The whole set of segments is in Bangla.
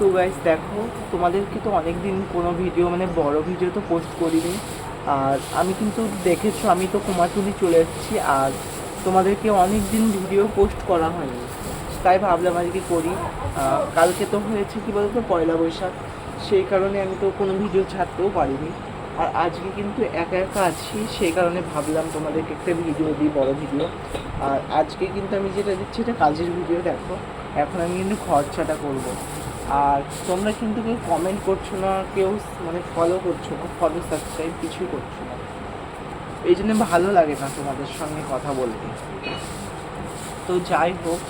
তো গাইস দেখো, তোমাদেরকে তো অনেক দিন কোনো ভিডিও মানে বড় ভিডিও তো পোস্ট করিনি। আর আমি কিন্তু দেখেছো আমি তো কুমারটুলি চলে এসেছি, আর তোমাদেরকে অনেক দিন ভিডিও পোস্ট করা হয়নি, তাই ভাবলাম আজকে করি। কালকে তো হয়েছে কি বলতো পয়লা বৈশাখ, সেই কারণে আমি তো কোনো ভিডিও ছাড়তেও পারিনি। আর আজকে কিন্তু একা একা আছি, সেই কারণে ভাবলাম তোমাদেরকে একটা ভিডিও দিই, বড় ভিডিও। আর আজকে কিন্তু আমি যেটা দিচ্ছি এটা কাজের ভিডিও। দেখো এখন আমি কিন্তু খরচাটা করব। আর তোমরা কিন্তু কেউ কমেন্ট করছো না, কেউ মানে ফলো করছো না, ফলো সাবস্ক্রাইব কিছুই করছো না, এই জন্য ভালো লাগে না তোমাদের সঙ্গে কথা বলতে। তো যাই হোক,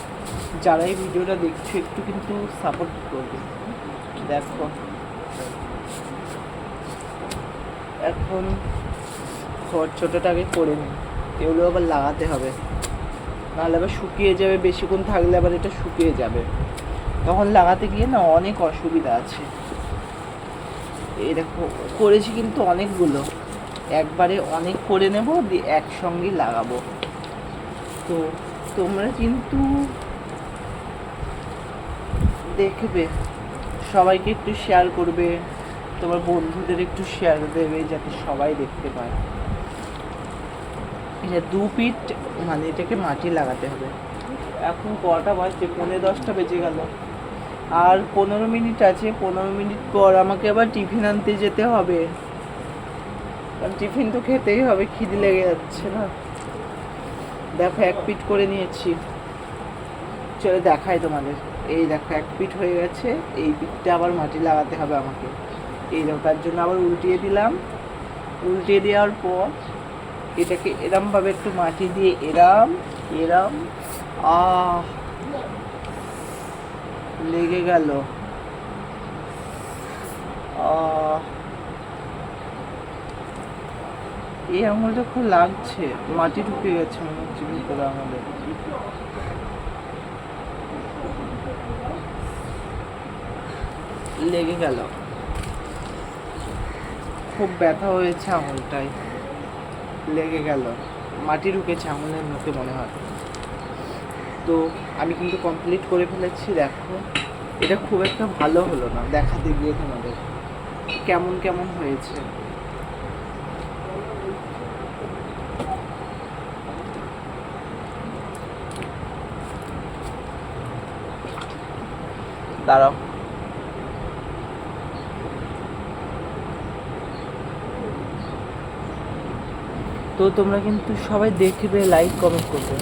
যারা এই ভিডিওটা দেখছো একটু কিন্তু সাপোর্ট করবে। দেখো এখন খরচাটাকে করে নিই, এগুলো আবার লাগাতে হবে, নাহলে আবার শুকিয়ে যাবে, বেশিক্ষণ থাকলে আবার এটা শুকিয়ে যাবে, তখন লাগাতে গিয়ে না অনেক অসুবিধা আছে। এই দেখো করেছি কিন্তু অনেকগুলো, একবারে অনেক করে নেব, দিয়ে একসঙ্গে লাগাবো। তো তোমরা কিন্তু দেখবে, সবাইকে একটু শেয়ার করবে, তোমার বন্ধুদের একটু শেয়ার দেবে যাতে সবাই দেখতে পায়। এটা 2 ফিট মানে এটাকে মাটি লাগাতে হবে। এখন কটা বাজছে, 9:45 বেজে গেল, আর 15 মিনিট আছে। 15 মিনিট পর আমাকে আবার টিফিন আনতে যেতে হবে, কারণ টিফিন তো খেতেই হবে, খিদে লেগে যাচ্ছে না। দেখো 1 ফিট করে নিয়েছি, চলে দেখাই তোমাদের। এই দেখো 1 ফিট হয়ে গেছে, এই পিঠটা আবার মাটি লাগাতে হবে আমাকে। এই দেখো তার জন্য আবার উল্টিয়ে দিলাম। উল্টিয়ে দেওয়ার পর এটাকে এরমভাবে একটু মাটি দিয়ে এরম এরম, লেগে গেল। এই আঙুলটা খুব লাগছে, মাটি ঢুকে গেছে মনে হচ্ছে ভিতরে আঙুলে। লেগে গেল, খুব ব্যথা হয়েছে আঙুলটায়, লেগে গেল, মাটি ঢুকেছে আঙুলের মুখে মনে হয়। তো আমি কিন্তু কমপ্লিট করে ফেলেছি। দেখো এটা খুব একটা ভালো হলো না, দেখাতে গিয়ে তোমাদের কেমন কেমন হয়েছে। দাঁড়াও, তো তোমরা কিন্তু সবাই দেখবে, লাইক কমেন্ট করবে।